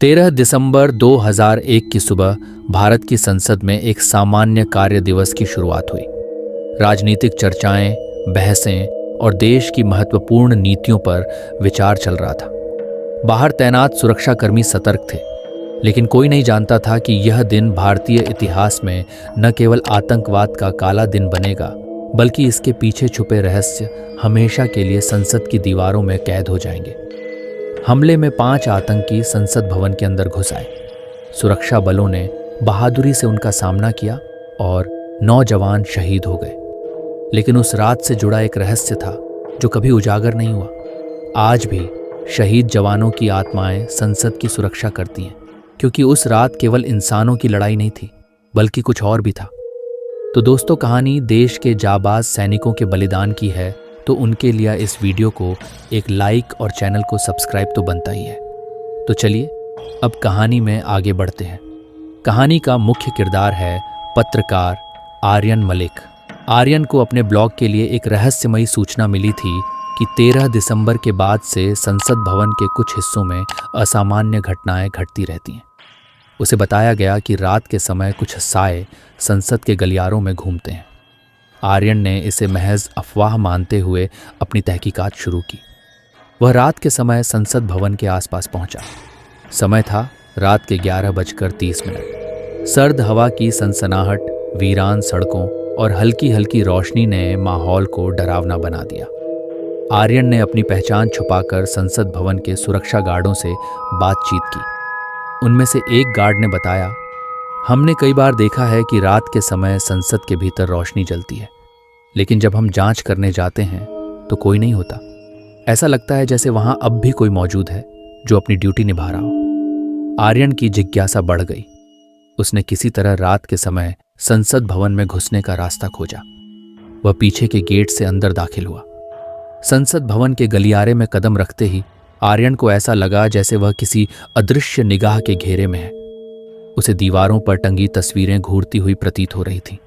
13 दिसंबर 2001 की सुबह भारत की संसद में एक सामान्य कार्य दिवस की शुरुआत हुई। राजनीतिक चर्चाएं, बहसें और देश की महत्वपूर्ण नीतियों पर विचार चल रहा था। बाहर तैनात सुरक्षाकर्मी सतर्क थे, लेकिन कोई नहीं जानता था कि यह दिन भारतीय इतिहास में न केवल आतंकवाद का काला दिन बनेगा, बल्कि इसके पीछे छुपे रहस्य हमेशा के लिए संसद की दीवारों में कैद हो जाएंगे। हमले में 5 आतंकी संसद भवन के अंदर घुस आए। सुरक्षा बलों ने बहादुरी से उनका सामना किया और 9 जवान शहीद हो गए। लेकिन उस रात से जुड़ा एक रहस्य था जो कभी उजागर नहीं हुआ। आज भी शहीद जवानों की आत्माएं संसद की सुरक्षा करती हैं, क्योंकि उस रात केवल इंसानों की लड़ाई नहीं थी, बल्कि कुछ और भी था। तो दोस्तों, कहानी देश के जाबाज सैनिकों के बलिदान की है, तो उनके लिए इस वीडियो को एक लाइक और चैनल को सब्सक्राइब तो बनता ही है। तो चलिए अब कहानी में आगे बढ़ते हैं। कहानी का मुख्य किरदार है पत्रकार आर्यन मलिक। आर्यन को अपने ब्लॉग के लिए एक रहस्यमयी सूचना मिली थी कि 13 दिसंबर के बाद से संसद भवन के कुछ हिस्सों में असामान्य घटनाएं घटती रहती हैं। उसे बताया गया कि रात के समय कुछ साए संसद के गलियारों में घूमते हैं। आर्यन ने इसे महज अफवाह मानते हुए अपनी तहकीकात शुरू की। वह रात के समय संसद भवन के आसपास पहुंचा। समय था रात के 11:30। सर्द हवा की सनसनाहट, वीरान सड़कों और हल्की हल्की रोशनी ने माहौल को डरावना बना दिया। आर्यन ने अपनी पहचान छुपाकर संसद भवन के सुरक्षा गार्डों से बातचीत की। उनमें से एक गार्ड ने बताया, हमने कई बार देखा है कि रात के समय संसद के भीतर रोशनी जलती है, लेकिन जब हम जांच करने जाते हैं तो कोई नहीं होता। ऐसा लगता है जैसे वहां अब भी कोई मौजूद है जो अपनी ड्यूटी निभा रहा हो। आर्यन की जिज्ञासा बढ़ गई। उसने किसी तरह रात के समय संसद भवन में घुसने का रास्ता खोजा। वह पीछे के गेट से अंदर दाखिल हुआ। संसद भवन के गलियारे में कदम रखते ही आर्यन को ऐसा लगा जैसे वह किसी अदृश्य निगाह के घेरे में है। उसे दीवारों पर टंगी तस्वीरें घूरती हुई प्रतीत हो रही थीं।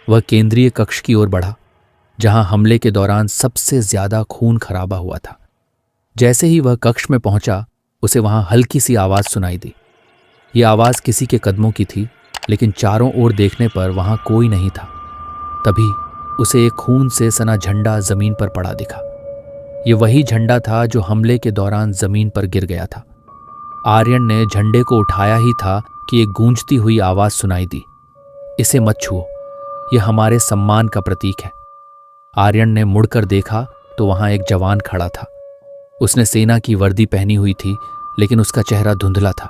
वह केंद्रीय कक्ष की ओर बढ़ा, जहां हमले के दौरान सबसे ज्यादा खून खराबा हुआ था। जैसे ही वह कक्ष में पहुंचा, उसे वहां हल्की सी आवाज सुनाई दी। यह आवाज किसी के कदमों की थी, लेकिन चारों ओर देखने पर वहां कोई नहीं था। तभी उसे एक खून से सना झंडा जमीन पर पड़ा दिखा। यह वही झंडा था जो हमले के दौरान जमीन पर गिर गया था। आर्यन ने झंडे को उठाया ही था कि एक गूंजती हुई आवाज सुनाई दी, इसे मत छुओ, यह हमारे सम्मान का प्रतीक है। आर्यन ने मुड़कर देखा तो वहां एक जवान खड़ा था। उसने सेना की वर्दी पहनी हुई थी, लेकिन उसका चेहरा धुंधला था।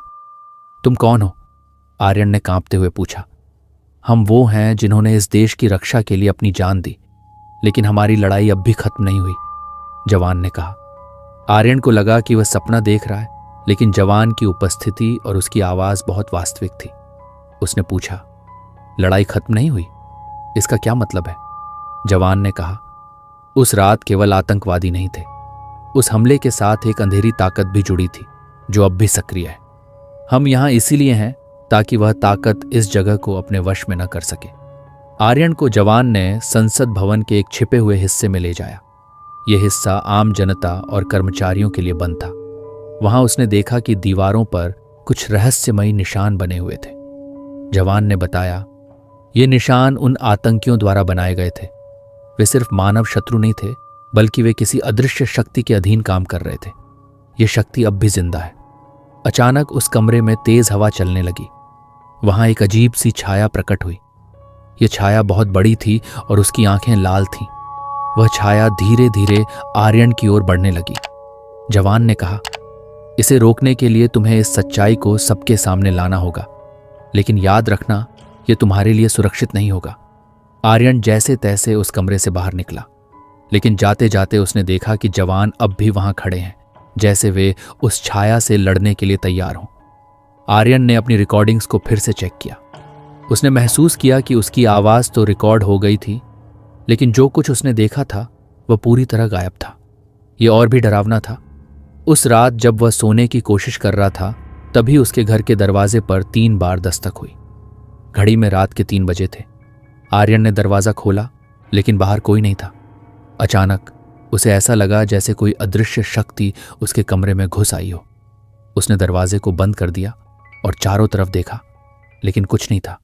तुम कौन हो? आर्यन ने कांपते हुए पूछा। हम वो हैं जिन्होंने इस देश की रक्षा के लिए अपनी जान दी, लेकिन हमारी लड़ाई अब भी खत्म नहीं हुई, जवान ने कहा। आर्यन को लगा कि वह सपना देख रहा है, लेकिन जवान की उपस्थिति और उसकी आवाज बहुत वास्तविक थी। उसने पूछा, लड़ाई खत्म नहीं हुई? इसका क्या मतलब है? जवान ने कहा, उस रात केवल आतंकवादी नहीं थे, उस हमले के साथ एक अंधेरी ताकत भी जुड़ी थी जो अब भी सक्रिय है। हम यहां इसीलिए हैं ताकि वह ताकत इस जगह को अपने वश में न कर सके। आर्यन को जवान ने संसद भवन के एक छिपे हुए हिस्से में ले जाया। यह हिस्सा आम जनता और कर्मचारियों के लिए बंद था। वहां उसने देखा कि दीवारों पर कुछ रहस्यमयी निशान बने हुए थे। जवान ने बताया, ये निशान उन आतंकियों द्वारा बनाए गए थे। वे सिर्फ मानव शत्रु नहीं थे, बल्कि वे किसी अदृश्य शक्ति के अधीन काम कर रहे थे। ये शक्ति अब भी जिंदा है। अचानक उस कमरे में तेज हवा चलने लगी। वहां एक अजीब सी छाया प्रकट हुई। यह छाया बहुत बड़ी थी और उसकी आंखें लाल थीं। वह छाया धीरे धीरे आर्यन की ओर बढ़ने लगी। जवान ने कहा, इसे रोकने के लिए तुम्हें इस सच्चाई को सबके सामने लाना होगा, लेकिन याद रखना, यह तुम्हारे लिए सुरक्षित नहीं होगा। आर्यन जैसे तैसे उस कमरे से बाहर निकला, लेकिन जाते जाते उसने देखा कि जवान अब भी वहां खड़े हैं, जैसे वे उस छाया से लड़ने के लिए तैयार हों। आर्यन ने अपनी रिकॉर्डिंग्स को फिर से चेक किया। उसने महसूस किया कि उसकी आवाज तो रिकॉर्ड हो गई थी, लेकिन जो कुछ उसने देखा था वह पूरी तरह गायब था। यह और भी डरावना था। उस रात जब वह सोने की कोशिश कर रहा था, तभी उसके घर के दरवाजे पर 3 बार दस्तक हुई। घड़ी में रात के 3 बजे थे। आर्यन ने दरवाजा खोला, लेकिन बाहर कोई नहीं था। अचानक उसे ऐसा लगा जैसे कोई अदृश्य शक्ति उसके कमरे में घुस आई हो। उसने दरवाजे को बंद कर दिया और चारों तरफ देखा, लेकिन कुछ नहीं था।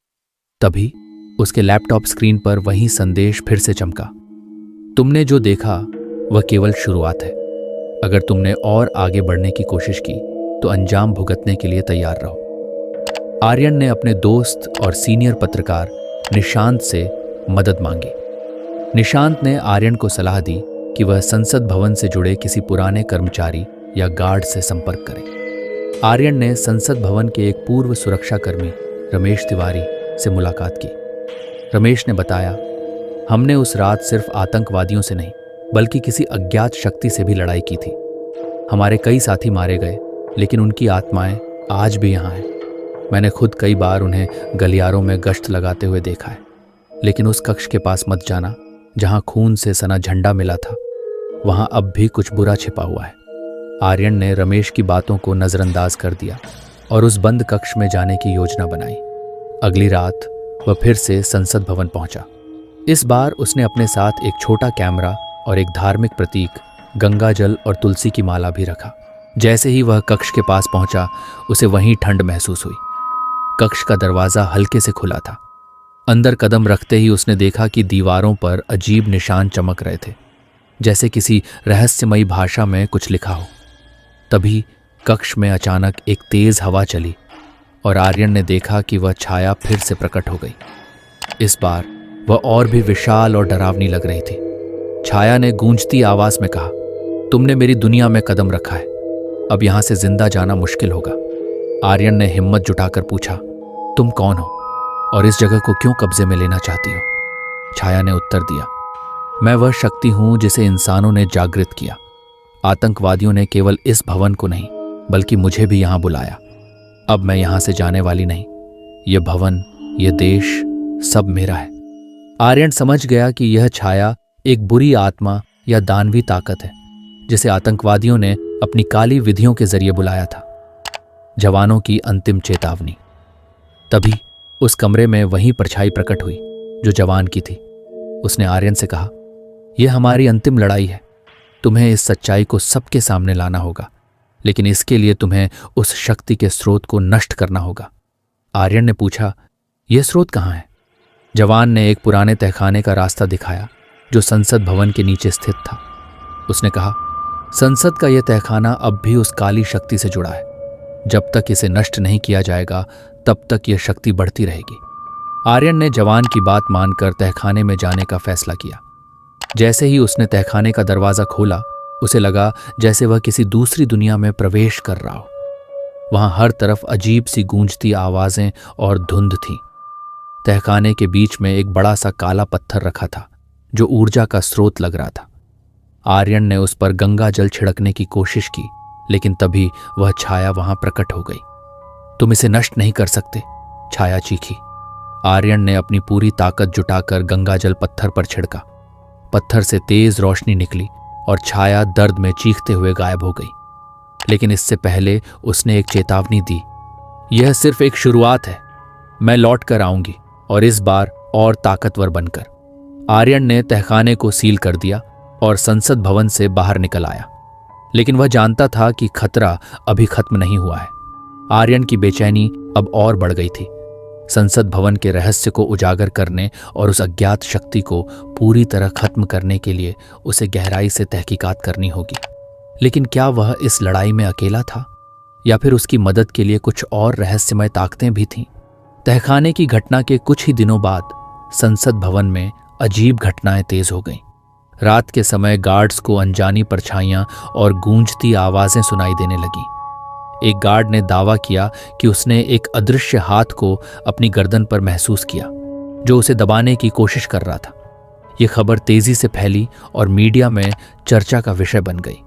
तभी उसके लैपटॉप स्क्रीन पर वही संदेश फिर से चमका। तुमने जो देखा वह केवल शुरुआत है। अगर तुमने और आगे बढ़ने की कोशिश की तो अंजाम भुगतने के लिए तैयार रहो। आर्यन ने अपने दोस्त और सीनियर पत्रकार निशांत से मदद मांगी। निशांत ने आर्यन को सलाह दी कि वह संसद भवन से जुड़े किसी पुराने कर्मचारी या गार्ड से संपर्क करे। आर्यन ने संसद भवन के एक पूर्व सुरक्षाकर्मी रमेश तिवारी से मुलाकात की। रमेश ने बताया, हमने उस रात सिर्फ आतंकवादियों से नहीं बल्कि किसी अज्ञात शक्ति से भी लड़ाई की थी। हमारे कई साथी मारे गए, लेकिन उनकी आत्माएं आज भी यहाँ हैं। मैंने खुद कई बार उन्हें गलियारों में गश्त लगाते हुए देखा है। लेकिन उस कक्ष के पास मत जाना जहाँ खून से सना झंडा मिला था। वहाँ अब भी कुछ बुरा छिपा हुआ है। आर्यन ने रमेश की बातों को नज़रअंदाज कर दिया और उस बंद कक्ष में जाने की योजना बनाई। अगली रात वह फिर से संसद भवन पहुंचा। इस बार उसने अपने साथ एक छोटा कैमरा और एक धार्मिक प्रतीक गंगा जल और तुलसी की माला भी रखा। जैसे ही वह कक्ष के पास पहुंचा, उसे वहीं ठंड महसूस हुई। कक्ष का दरवाजा हल्के से खुला था। अंदर कदम रखते ही उसने देखा कि दीवारों पर अजीब निशान चमक रहे थे, जैसे किसी रहस्यमयी भाषा में कुछ लिखा हो। तभी कक्ष में अचानक एक तेज हवा चली और आर्यन ने देखा कि वह छाया फिर से प्रकट हो गई। इस बार वह और भी विशाल और डरावनी लग रही थी। छाया ने गूंजती आवाज में कहा, तुमने मेरी दुनिया में कदम रखा है, अब यहां से जिंदा जाना मुश्किल होगा। आर्यन ने हिम्मत जुटाकर पूछा, तुम कौन हो और इस जगह को क्यों कब्जे में लेना चाहती हो? छाया ने उत्तर दिया, मैं वह शक्ति हूं जिसे इंसानों ने जागृत किया। आतंकवादियों ने केवल इस भवन को नहीं बल्कि मुझे भी यहां बुलाया। अब मैं यहां से जाने वाली नहीं। यह भवन, यह देश, सब मेरा है। आर्यन समझ गया कि यह छाया एक बुरी आत्मा या दानवी ताकत है जिसे आतंकवादियों ने अपनी काली विधियों के जरिए बुलाया था। जवानों की अंतिम चेतावनी। तभी उस कमरे में वही परछाई प्रकट हुई जो जवान की थी। उसने आर्यन से कहा, यह हमारी अंतिम लड़ाई है। तुम्हें इस सच्चाई को सबके सामने लाना होगा, लेकिन इसके लिए तुम्हें उस शक्ति के स्रोत को नष्ट करना होगा। आर्यन ने पूछा, यह स्रोत कहाँ है? जवान ने एक पुराने तहखाने का रास्ता दिखाया जो संसद भवन के नीचे स्थित था। उसने कहा, संसद का यह तहखाना अब भी उस काली शक्ति से जुड़ा है। जब तक इसे नष्ट नहीं किया जाएगा तब तक यह शक्ति बढ़ती रहेगी। आर्यन ने जवान की बात मानकर तहखाने में जाने का फैसला किया। जैसे ही उसने तहखाने का दरवाजा खोला, उसे लगा जैसे वह किसी दूसरी दुनिया में प्रवेश कर रहा हो। वहां हर तरफ अजीब सी गूंजती आवाजें और धुंध थी। तहखाने के बीच में एक बड़ा सा काला पत्थर रखा था जो ऊर्जा का स्रोत लग रहा था। आर्यन ने उस पर गंगा जल छिड़कने की कोशिश की, लेकिन तभी वह छाया वहां प्रकट हो गई। तुम इसे नष्ट नहीं कर सकते, छाया चीखी। आर्यन ने अपनी पूरी ताकत जुटाकर गंगा जल पत्थर पर छिड़का। पत्थर से तेज रोशनी निकली और छाया दर्द में चीखते हुए गायब हो गई। लेकिन इससे पहले उसने एक चेतावनी दी, यह सिर्फ एक शुरुआत है। मैं लौट कर आऊंगी और इस बार और ताकतवर बनकर। आर्यन ने तहखाने को सील कर दिया और संसद भवन से बाहर निकल आया। लेकिन वह जानता था कि खतरा अभी खत्म नहीं हुआ है। आर्यन की बेचैनी अब और बढ़ गई थी। संसद भवन के रहस्य को उजागर करने और उस अज्ञात शक्ति को पूरी तरह खत्म करने के लिए उसे गहराई से तहकीकात करनी होगी। लेकिन क्या वह इस लड़ाई में अकेला था या फिर उसकी मदद के लिए कुछ और रहस्यमय ताकतें भी थीं? तहखाने की घटना के कुछ ही दिनों बाद संसद भवन में अजीब घटनाएं तेज हो गईं। रात के समय गार्ड्स को अनजानी परछाइयां और गूंजती आवाजें सुनाई देने लगीं। एक गार्ड ने दावा किया कि उसने एक अदृश्य हाथ को अपनी गर्दन पर महसूस किया जो उसे दबाने की कोशिश कर रहा था। यह खबर तेजी से फैली और मीडिया में चर्चा का विषय बन गई।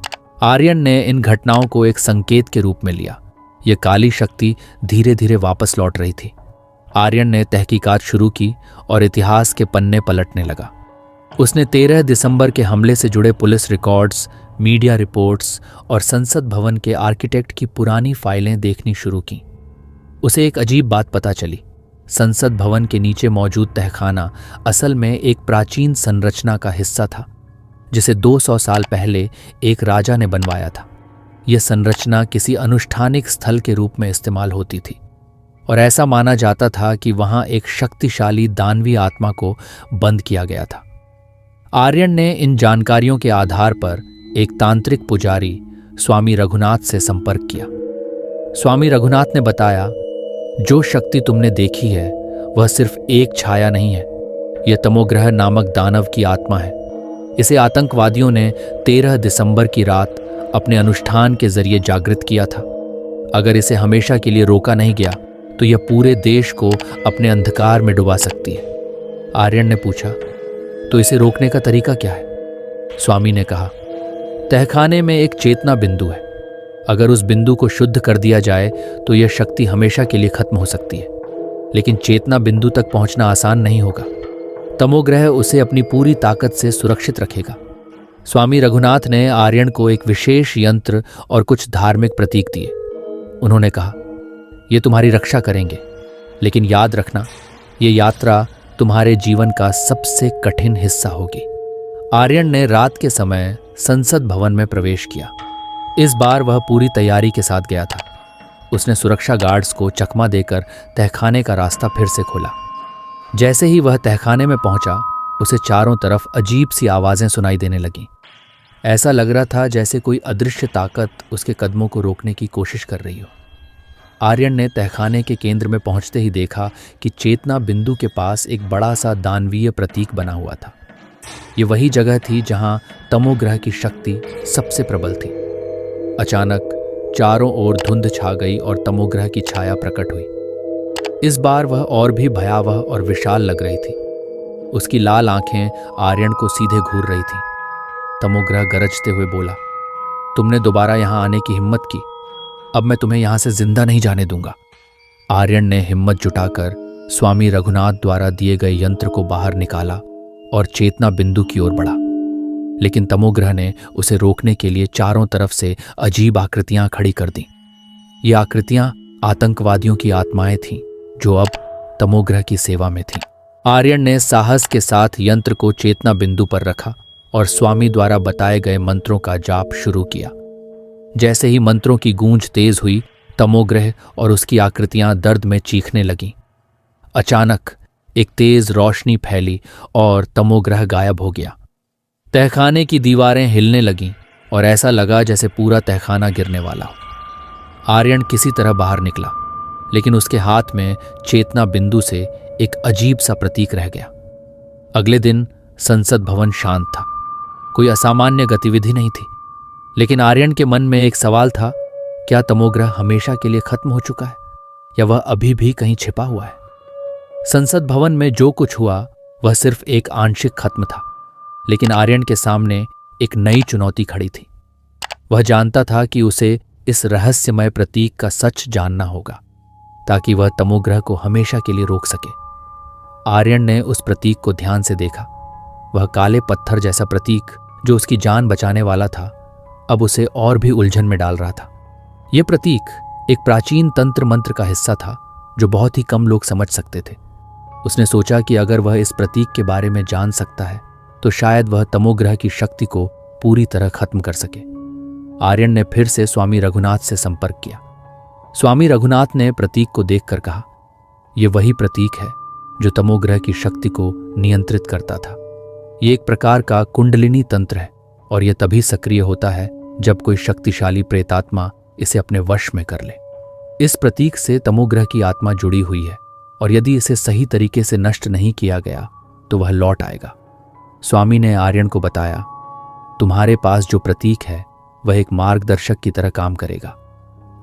आर्यन ने इन घटनाओं को एक संकेत के रूप में लिया। यह काली शक्ति धीरे धीरे वापस लौट रही थी। आर्यन ने तहकीकात शुरू की और इतिहास के पन्ने पलटने लगा। उसने 13 दिसंबर के हमले से जुड़े पुलिस रिकॉर्ड्स, मीडिया रिपोर्ट्स और संसद भवन के आर्किटेक्ट की पुरानी फाइलें देखनी शुरू की। उसे एक अजीब बात पता चली। संसद भवन के नीचे मौजूद तहखाना असल में एक प्राचीन संरचना का हिस्सा था जिसे 200 साल पहले एक राजा ने बनवाया था। यह संरचना किसी अनुष्ठानिक स्थल के रूप में इस्तेमाल होती थी और ऐसा माना जाता था कि वहां एक शक्तिशाली दानवीय आत्मा को बंद किया गया था। आर्यन ने इन जानकारियों के आधार पर एक तांत्रिक पुजारी स्वामी रघुनाथ से संपर्क किया। स्वामी रघुनाथ ने बताया, जो शक्ति तुमने देखी है वह सिर्फ एक छाया नहीं है, यह तमोग्रह नामक दानव की आत्मा है। इसे आतंकवादियों ने 13 दिसंबर की रात अपने अनुष्ठान के जरिए जागृत किया था। अगर इसे हमेशा के लिए रोका नहीं गया तो यह पूरे देश को अपने अंधकार में डुबा सकती है। आर्यन ने पूछा, तो इसे रोकने का तरीका क्या है? स्वामी ने कहा, तहखाने में एक चेतना बिंदु है। अगर उस बिंदु को शुद्ध कर दिया जाए तो यह शक्ति हमेशा के लिए खत्म हो सकती है, लेकिन चेतना बिंदु तक पहुंचना आसान नहीं होगा। तमोग्रह उसे अपनी पूरी ताकत से सुरक्षित रखेगा। स्वामी रघुनाथ ने आर्यन को एक विशेष यंत्र और कुछ धार्मिक प्रतीक दिए। उन्होंने कहा, ये तुम्हारी रक्षा करेंगे, लेकिन याद रखना, ये यात्रा तुम्हारे जीवन का सबसे कठिन हिस्सा होगी। आर्यन ने रात के समय संसद भवन में प्रवेश किया। इस बार वह पूरी तैयारी के साथ गया था। उसने सुरक्षा गार्ड्स को चकमा देकर तहखाने का रास्ता फिर से खोला। जैसे ही वह तहखाने में पहुंचा, उसे चारों तरफ अजीब सी आवाजें सुनाई देने लगीं। ऐसा लग रहा था जैसे कोई अदृश्य ताकत उसके कदमों को रोकने की कोशिश कर रही हो। आर्यन ने तहखाने के केंद्र में पहुंचते ही देखा कि चेतना बिंदु के पास एक बड़ा सा दानवीय प्रतीक बना हुआ था। ये वही जगह थी जहां तमोग्रह की शक्ति सबसे प्रबल थी। अचानक चारों ओर धुंध छा गई और तमोग्रह की छाया प्रकट हुई। इस बार वह और भी भयावह और विशाल लग रही थी। उसकी लाल आंखें आर्यन को सीधे घूर रही थीं। तमोग्रह गरजते हुए बोला, तुमने दोबारा यहां आने की हिम्मत की, अब मैं तुम्हें यहां से जिंदा नहीं जाने दूंगा। आर्यन ने हिम्मत जुटाकर स्वामी रघुनाथ द्वारा दिए गए यंत्र को बाहर निकाला और चेतना बिंदु की ओर बढ़ा, लेकिन तमोग्रह ने उसे रोकने के लिए चारों तरफ से अजीब आकृतियां खड़ी कर दी। ये आकृतियां आतंकवादियों की आत्माएं थीं जो अब तमोग्रह की सेवा में थीं। आर्यन ने साहस के साथ यंत्र को चेतना बिंदु पर रखा और स्वामी द्वारा बताए गए मंत्रों का जाप शुरू किया। जैसे ही मंत्रों की गूंज तेज हुई, तमोग्रह और उसकी आकृतियां दर्द में चीखने लगीं। अचानक एक तेज रोशनी फैली और तमोग्रह गायब हो गया। तहखाने की दीवारें हिलने लगीं और ऐसा लगा जैसे पूरा तहखाना गिरने वाला हो। आर्यन किसी तरह बाहर निकला, लेकिन उसके हाथ में चेतना बिंदु से एक अजीब सा प्रतीक रह गया। अगले दिन संसद भवन शांत था। कोई असामान्य गतिविधि नहीं थी, लेकिन आर्यन के मन में एक सवाल था, क्या तमोग्रह हमेशा के लिए खत्म हो चुका है या वह अभी भी कहीं छिपा हुआ है? संसद भवन में जो कुछ हुआ वह सिर्फ एक आंशिक खत्म था, लेकिन आर्यन के सामने एक नई चुनौती खड़ी थी। वह जानता था कि उसे इस रहस्यमय प्रतीक का सच जानना होगा ताकि वह तमोग्रह को हमेशा के लिए रोक सके। आर्यन ने उस प्रतीक को ध्यान से देखा। वह काले पत्थर जैसा प्रतीक जो उसकी जान बचाने वाला था, अब उसे और भी उलझन में डाल रहा था। यह प्रतीक एक प्राचीन तंत्र मंत्र का हिस्सा था जो बहुत ही कम लोग समझ सकते थे। उसने सोचा कि अगर वह इस प्रतीक के बारे में जान सकता है तो शायद वह तमोग्रह की शक्ति को पूरी तरह खत्म कर सके। आर्यन ने फिर से स्वामी रघुनाथ से संपर्क किया। स्वामी रघुनाथ ने प्रतीक को देखकर कहा, यह वही प्रतीक है जो तमोग्रह की शक्ति को नियंत्रित करता था। यह एक प्रकार का कुंडलिनी तंत्र है और यह तभी सक्रिय होता है जब कोई शक्तिशाली प्रेतात्मा इसे अपने वश में कर ले। इस प्रतीक से तमोग्रह की आत्मा जुड़ी हुई है और यदि इसे सही तरीके से नष्ट नहीं किया गया तो वह लौट आएगा। स्वामी ने आर्यन को बताया, तुम्हारे पास जो प्रतीक है वह एक मार्गदर्शक की तरह काम करेगा।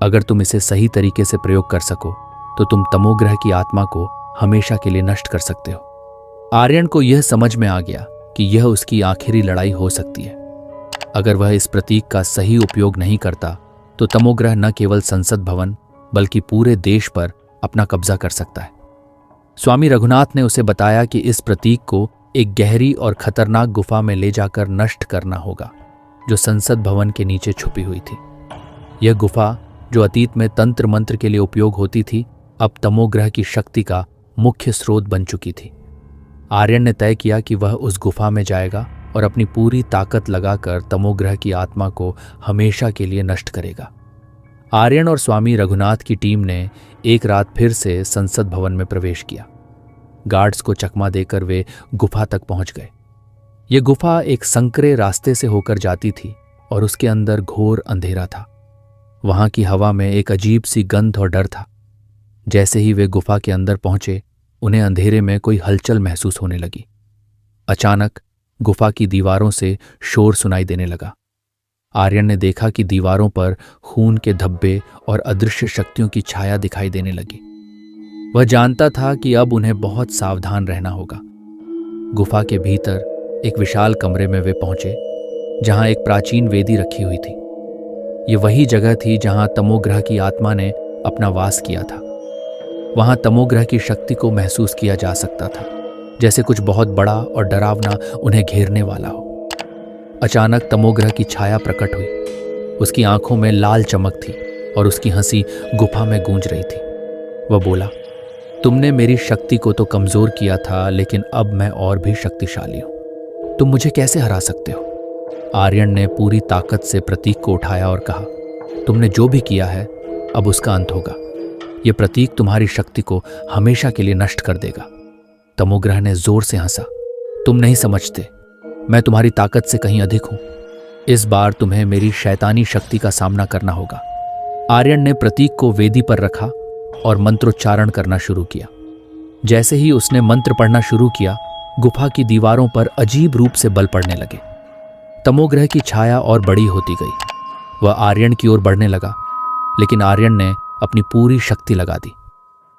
अगर तुम इसे सही तरीके से प्रयोग कर सको तो तुम तमोग्रह की आत्मा को हमेशा के लिए नष्ट कर सकते हो। आर्यन को यह समझ में आ गया कि यह उसकी आखिरी लड़ाई हो सकती है। अगर वह इस प्रतीक का सही उपयोग नहीं करता तो तमोग्रह न केवल संसद भवन बल्कि पूरे देश पर अपना कब्जा कर सकता है। स्वामी रघुनाथ ने उसे बताया कि इस प्रतीक को एक गहरी और खतरनाक गुफा में ले जाकर नष्ट करना होगा जो संसद भवन के नीचे छुपी हुई थी। यह गुफा जो अतीत में तंत्र मंत्र के लिए उपयोग होती थी, अब तमोग्रह की शक्ति का मुख्य स्रोत बन चुकी थी। आर्यन ने तय किया कि वह उस गुफा में जाएगा और अपनी पूरी ताकत लगाकर तमोग्रह की आत्मा को हमेशा के लिए नष्ट करेगा। आर्यन और स्वामी रघुनाथ की टीम ने एक रात फिर से संसद भवन में प्रवेश किया। गार्ड्स को चकमा देकर वे गुफा तक पहुंच गए। ये गुफा एक संकरे रास्ते से होकर जाती थी और उसके अंदर घोर अंधेरा था। वहां की हवा में एक अजीब सी गंध और डर था। जैसे ही वे गुफा के अंदर पहुंचे, उन्हें अंधेरे में कोई हलचल महसूस होने लगी। अचानक गुफा की दीवारों से शोर सुनाई देने लगा। आर्यन ने देखा कि दीवारों पर खून के धब्बे और अदृश्य शक्तियों की छाया दिखाई देने लगी। वह जानता था कि अब उन्हें बहुत सावधान रहना होगा। गुफा के भीतर एक विशाल कमरे में वे पहुंचे, जहां एक प्राचीन वेदी रखी हुई थी। ये वही जगह थी जहां तमोग्रह की आत्मा ने अपना वास किया था। वहां तमोग्रह की शक्ति को महसूस किया जा सकता था, जैसे कुछ बहुत बड़ा और डरावना उन्हें घेरने वाला हो। अचानक तमोग्रह की छाया प्रकट हुई। उसकी आंखों में लाल चमक थी और उसकी हंसी गुफा में गूंज रही थी। वह बोला, तुमने मेरी शक्ति को तो कमजोर किया था, लेकिन अब मैं और भी शक्तिशाली हूं। तुम मुझे कैसे हरा सकते हो? आर्यन ने पूरी ताकत से प्रतीक को उठाया और कहा, तुमने जो भी किया है अब उसका अंत होगा। यह प्रतीक तुम्हारी शक्ति को हमेशा के लिए नष्ट कर देगा। तमोग्रह ने जोर से हंसा, तुम नहीं समझते, मैं तुम्हारी ताकत से कहीं अधिक हूं। इस बार तुम्हें मेरी शैतानी शक्ति का सामना करना होगा। आर्यन ने प्रतीक को वेदी पर रखा और मंत्रोच्चारण करना शुरू किया। जैसे ही उसने मंत्र पढ़ना शुरू किया, गुफा की दीवारों पर अजीब रूप से बल पड़ने लगे। तमोग्रह की छाया और बड़ी होती गई। वह आर्यन की ओर बढ़ने लगा, लेकिन आर्यन ने अपनी पूरी शक्ति लगा दी।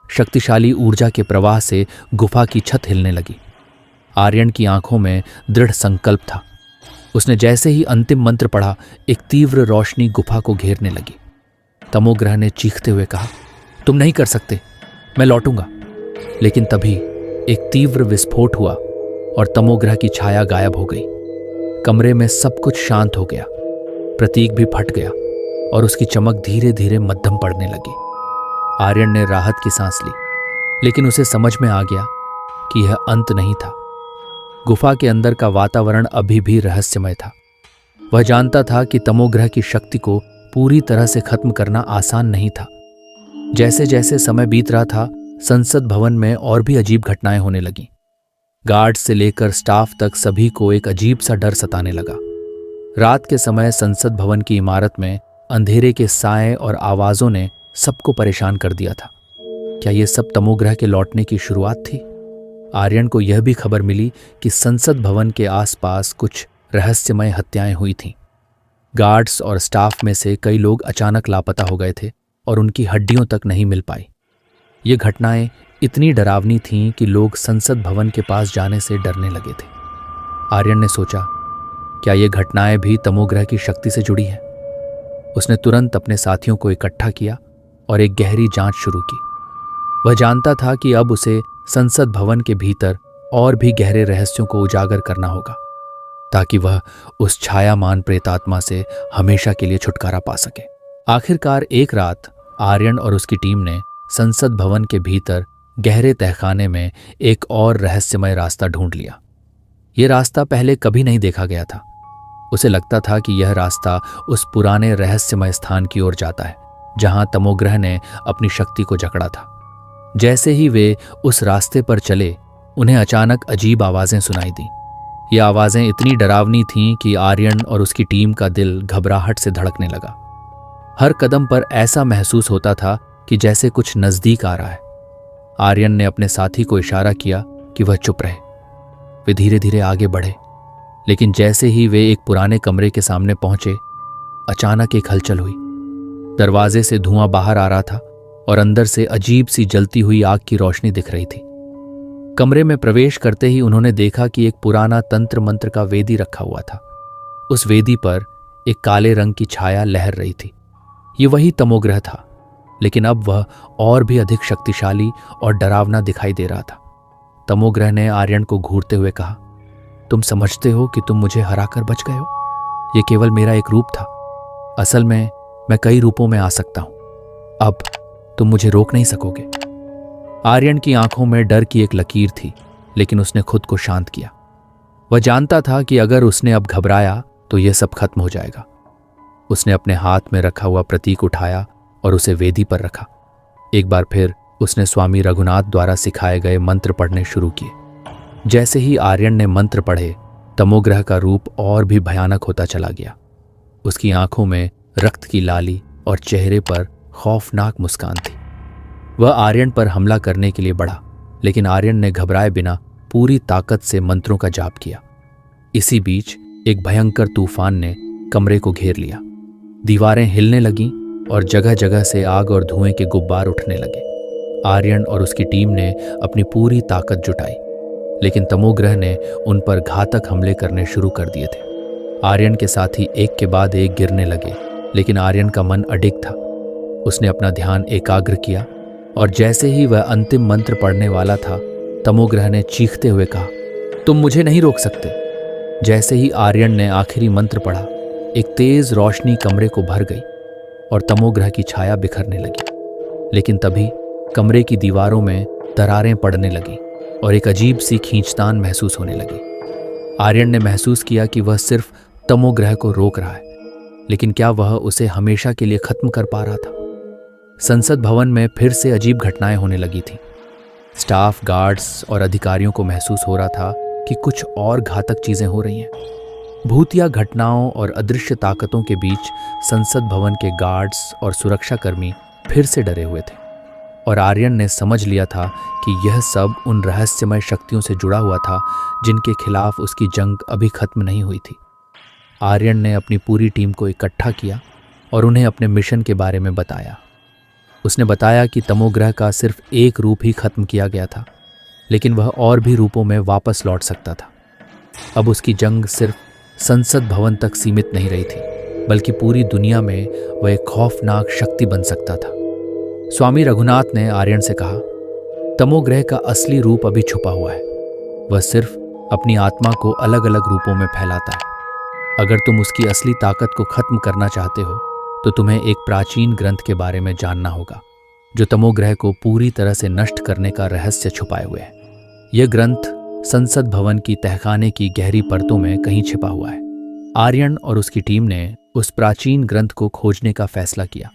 शक्तिशाली ऊर्जा के प्रवाह से गुफा की छत हिलने लगी। आर्यन की आंखों में दृढ़ संकल्प था। उसने जैसे ही अंतिम मंत्र पढ़ा, एक तीव्र रोशनी गुफा को घेरने लगी। तमोग्रह ने चीखते हुए कहा, तुम नहीं कर सकते, मैं लौटूंगा। लेकिन तभी एक तीव्र विस्फोट हुआ और तमोग्रह की छाया गायब हो गई। कमरे में सब कुछ शांत हो गया। प्रतीक भी फट गया और उसकी चमक धीरे धीरे मध्यम पड़ने लगी। आर्यन ने राहत की सांस ली, लेकिन उसे समझ में आ गया कि यह अंत नहीं था। गुफा के अंदर का वातावरण अभी भी रहस्यमय था। वह जानता था कि तमोग्रह की शक्ति को पूरी तरह से खत्म करना आसान नहीं था। जैसे जैसे समय बीत रहा था, संसद भवन में और भी अजीब घटनाएं होने लगीं। गार्ड से लेकर स्टाफ तक सभी को एक अजीब सा डर सताने लगा। रात के समय संसद भवन की इमारत में अंधेरे के साए और आवाजों ने सबको परेशान कर दिया था। क्या ये सब तमोग्रह के लौटने की शुरुआत थी? आर्यन को यह भी खबर मिली कि संसद भवन के आसपास कुछ रहस्यमय हत्याएं हुई थीं। गार्ड्स और स्टाफ में से कई लोग अचानक लापता हो गए थे और उनकी हड्डियों तक नहीं मिल पाई। ये घटनाएं इतनी डरावनी थीं कि लोग संसद भवन के पास जाने से डरने लगे थे। आर्यन ने सोचा, क्या ये घटनाएं भी तमोग्रह की शक्ति से जुड़ी हैं? उसने तुरंत अपने साथियों को इकट्ठा किया और एक गहरी जांच शुरू की। वह जानता था कि अब उसे संसद भवन के भीतर और भी गहरे रहस्यों को उजागर करना होगा, ताकि वह उस छायामान प्रेतात्मा से हमेशा के लिए छुटकारा पा सके। आखिरकार एक रात आर्यन और उसकी टीम ने संसद भवन के भीतर गहरे तहखाने में एक और रहस्यमय रास्ता ढूंढ लिया। यह रास्ता पहले कभी नहीं देखा गया था। उसे लगता था कि यह रास्ता उस पुराने रहस्यमय स्थान की ओर जाता है, जहां तमोग्रह ने अपनी शक्ति को जकड़ा था। जैसे ही वे उस रास्ते पर चले, उन्हें अचानक अजीब आवाजें सुनाई दी। ये आवाजें इतनी डरावनी थीं कि आर्यन और उसकी टीम का दिल घबराहट से धड़कने लगा। हर कदम पर ऐसा महसूस होता था कि जैसे कुछ नजदीक आ रहा है। आर्यन ने अपने साथी को इशारा किया कि वह चुप रहे। वे धीरे धीरे आगे बढ़े, लेकिन जैसे ही वे एक पुराने कमरे के सामने पहुंचे, अचानक एक हलचल हुई। दरवाजे से धुआं बाहर आ रहा था और अंदर से अजीब सी जलती हुई आग की रोशनी दिख रही थी। कमरे में प्रवेश करते ही उन्होंने देखा कि एक पुराना तंत्र मंत्र का वेदी रखा हुआ था। उस वेदी पर एक काले रंग की छाया लहर रही थी। ये वही तमोग्रह था, लेकिन अब वह और भी अधिक शक्तिशाली और डरावना दिखाई दे रहा था। तमोग्रह ने आर्यन को घूरते हुए कहा, तुम समझते हो कि तुम मुझे हराकर बच गए हो? यह केवल मेरा एक रूप था। असल में मैं कई रूपों में आ सकता हूं। अब तुम मुझे रोक नहीं सकोगे। आर्यन की आंखों में डर की एक लकीर थी, लेकिन उसने खुद को शांत किया। वह जानता था कि अगर उसने अब घबराया तो यह सब खत्म हो जाएगा। उसने अपने हाथ में रखा हुआ प्रतीक उठाया और उसे वेदी पर रखा। एक बार फिर उसने स्वामी रघुनाथ द्वारा सिखाए गए मंत्र पढ़ने शुरू किए। जैसे ही आर्यन ने मंत्र पढ़े, तमोग्रह का रूप और भी भयानक होता चला गया। उसकी आंखों में रक्त की लाली और चेहरे पर खौफनाक मुस्कान थी। वह आर्यन पर हमला करने के लिए बढ़ा, लेकिन आर्यन ने घबराए बिना पूरी ताकत से मंत्रों का जाप किया। इसी बीच एक भयंकर तूफान ने कमरे को घेर लिया। दीवारें हिलने लगीं और जगह जगह से आग और धुएं के गुब्बार उठने लगे। आर्यन और उसकी टीम ने अपनी पूरी ताकत जुटाई, लेकिन तमोग्रह ने उन पर घातक हमले करने शुरू कर दिए थे। आर्यन के साथी एक के बाद एक गिरने लगे, लेकिन आर्यन का मन अडिग था। उसने अपना ध्यान एकाग्र किया और जैसे ही वह अंतिम मंत्र पढ़ने वाला था, तमोग्रह ने चीखते हुए कहा, तुम मुझे नहीं रोक सकते। जैसे ही आर्यन ने आखिरी मंत्र पढ़ा, एक तेज रोशनी कमरे को भर गई और तमोग्रह की छाया बिखरने लगी। लेकिन तभी कमरे की दीवारों में दरारें पड़ने लगीं और एक अजीब सी खींचतान महसूस होने लगी। आर्यन ने महसूस किया कि वह सिर्फ तमोग्रह को रोक रहा है, लेकिन क्या वह उसे हमेशा के लिए खत्म कर पा रहा था? संसद भवन में फिर से अजीब घटनाएं होने लगी थीं। स्टाफ, गार्ड्स और अधिकारियों को महसूस हो रहा था कि कुछ और घातक चीजें हो रही हैं। भूतिया घटनाओं और अदृश्य ताकतों के बीच संसद भवन के गार्ड्स और सुरक्षाकर्मी फिर से डरे हुए थे और आर्यन ने समझ लिया था कि यह सब उन रहस्यमय शक्तियों से जुड़ा हुआ था जिनके खिलाफ उसकी जंग अभी खत्म नहीं हुई थी। आर्यन ने अपनी पूरी टीम को इकट्ठा किया और उन्हें अपने मिशन के बारे में बताया। उसने बताया कि तमोग्रह का सिर्फ एक रूप ही खत्म किया गया था, लेकिन वह और भी रूपों में वापस लौट सकता था। अब उसकी जंग सिर्फ संसद भवन तक सीमित नहीं रही थी, बल्कि पूरी दुनिया में वह एक खौफनाक शक्ति बन सकता था। स्वामी रघुनाथ ने आर्यन से कहा, तमोग्रह का असली रूप अभी छुपा हुआ है। वह सिर्फ अपनी आत्मा को अलग अलग रूपों में फैलाता है। अगर तुम उसकी असली ताकत को खत्म करना चाहते हो तो तुम्हें एक प्राचीन ग्रंथ के बारे में जानना होगा, जो तमोग्रह को पूरी तरह से नष्ट करने का रहस्य छुपाए हुए है। यह ग्रंथ संसद भवन की तहखाने की गहरी परतों में कहीं छिपा हुआ है। आर्यन और उसकी टीम ने उस प्राचीन ग्रंथ को खोजने का फैसला किया।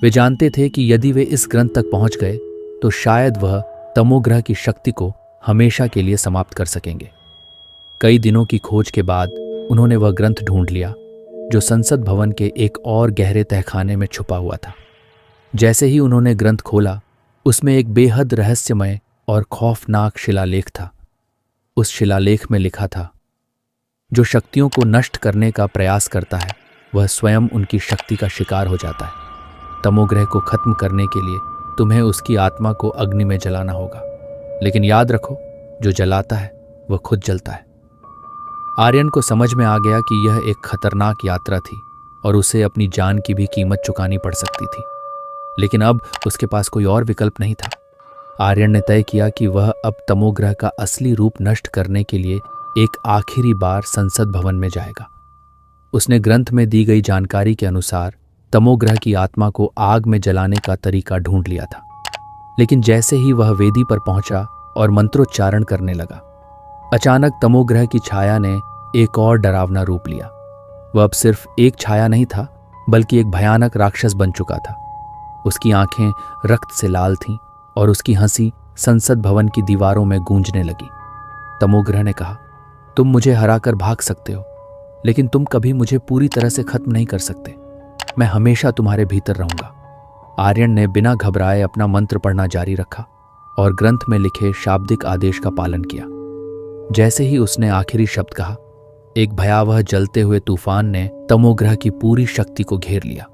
वे जानते थे कि यदि वे इस ग्रंथ तक पहुंच गए तो शायद वह तमोग्रह की शक्ति को हमेशा के लिए समाप्त कर सकेंगे। कई दिनों की खोज के बाद उन्होंने वह ग्रंथ ढूंढ लिया, जो संसद भवन के एक और गहरे तहखाने में छुपा हुआ था। जैसे ही उन्होंने ग्रंथ खोला, उसमें एक बेहद रहस्यमय और खौफनाक शिलालेख था। उस शिलालेख में लिखा था, जो शक्तियों को नष्ट करने का प्रयास करता है वह स्वयं उनकी शक्ति का शिकार हो जाता है। तमोग्रह को खत्म करने के लिए तुम्हें उसकी आत्मा को अग्नि में जलाना होगा, लेकिन याद रखो, जो जलाता है वह खुद जलता है। आर्यन को समझ में आ गया कि यह एक खतरनाक यात्रा थी और उसे अपनी जान की भी कीमत चुकानी पड़ सकती थी, लेकिन अब उसके पास कोई और विकल्प नहीं था। आर्यन ने तय किया कि वह अब तमोग्रह का असली रूप नष्ट करने के लिए एक आखिरी बार संसद भवन में जाएगा। उसने ग्रंथ में दी गई जानकारी के अनुसार तमोग्रह की आत्मा को आग में जलाने का तरीका ढूंढ लिया था, लेकिन जैसे ही वह वेदी पर पहुंचा और मंत्रोच्चारण करने लगा, अचानक तमोग्रह की छाया ने एक और डरावना रूप लिया। वह अब सिर्फ एक छाया नहीं था, बल्कि एक भयानक राक्षस बन चुका था। उसकी आंखें रक्त से लाल थीं और उसकी हंसी संसद भवन की दीवारों में गूंजने लगी। तमोग्रह ने कहा, तुम मुझे हराकर भाग सकते हो, लेकिन तुम कभी मुझे पूरी तरह से खत्म नहीं कर सकते। मैं हमेशा तुम्हारे भीतर रहूंगा। आर्यन ने बिना घबराए अपना मंत्र पढ़ना जारी रखा और ग्रंथ में लिखे शाब्दिक आदेश का पालन किया। जैसे ही उसने आखिरी शब्द कहा, एक भयावह जलते हुए तूफान ने तमोग्रह की पूरी शक्ति को घेर लिया।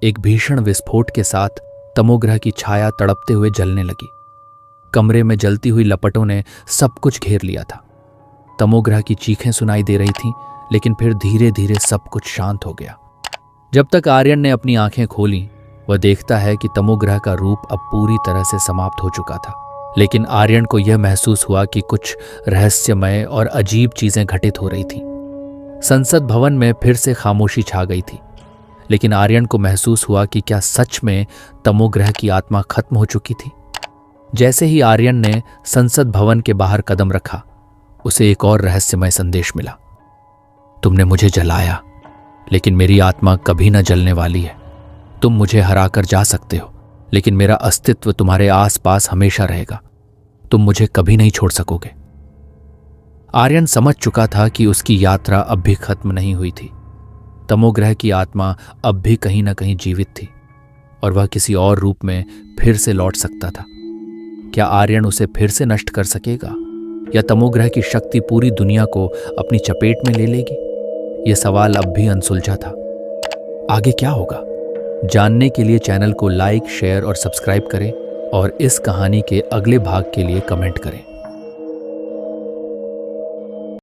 एक भीषण विस्फोट के साथ तमोग्रह की छाया तड़पते हुए जलने लगी। कमरे में जलती हुई लपटों ने सब कुछ घेर लिया था। तमोग्रह की चीखें सुनाई दे रही थीं, लेकिन फिर धीरे धीरे सब कुछ शांत हो गया। जब तक आर्यन ने अपनी आंखें खोली, वह देखता है कि तमोग्रह का रूप अब पूरी तरह से समाप्त हो चुका था। लेकिन आर्यन को यह महसूस हुआ कि कुछ रहस्यमय और अजीब चीजें घटित हो रही थीं। संसद भवन में फिर से खामोशी छा गई थी, लेकिन आर्यन को महसूस हुआ कि क्या सच में तमोग्रह की आत्मा खत्म हो चुकी थी। जैसे ही आर्यन ने संसद भवन के बाहर कदम रखा, उसे एक और रहस्यमय संदेश मिला। तुमने मुझे जलाया, लेकिन मेरी आत्मा कभी न जलने वाली है। तुम मुझे हराकर जा सकते हो, लेकिन मेरा अस्तित्व तुम्हारे आसपास हमेशा रहेगा। तुम मुझे कभी नहीं छोड़ सकोगे। आर्यन समझ चुका था कि उसकी यात्रा अब भी खत्म नहीं हुई थी। तमोग्रह की आत्मा अब भी कहीं ना कहीं जीवित थी और वह किसी और रूप में फिर से लौट सकता था। क्या आर्यन उसे फिर से नष्ट कर सकेगा, या तमोग्रह की शक्ति पूरी दुनिया को अपनी चपेट में ले लेगी? यह सवाल अब भी अनसुलझा था। आगे क्या होगा, जानने के लिए चैनल को लाइक, शेयर और सब्सक्राइब करें और इस कहानी के अगले भाग के लिए कमेंट करें।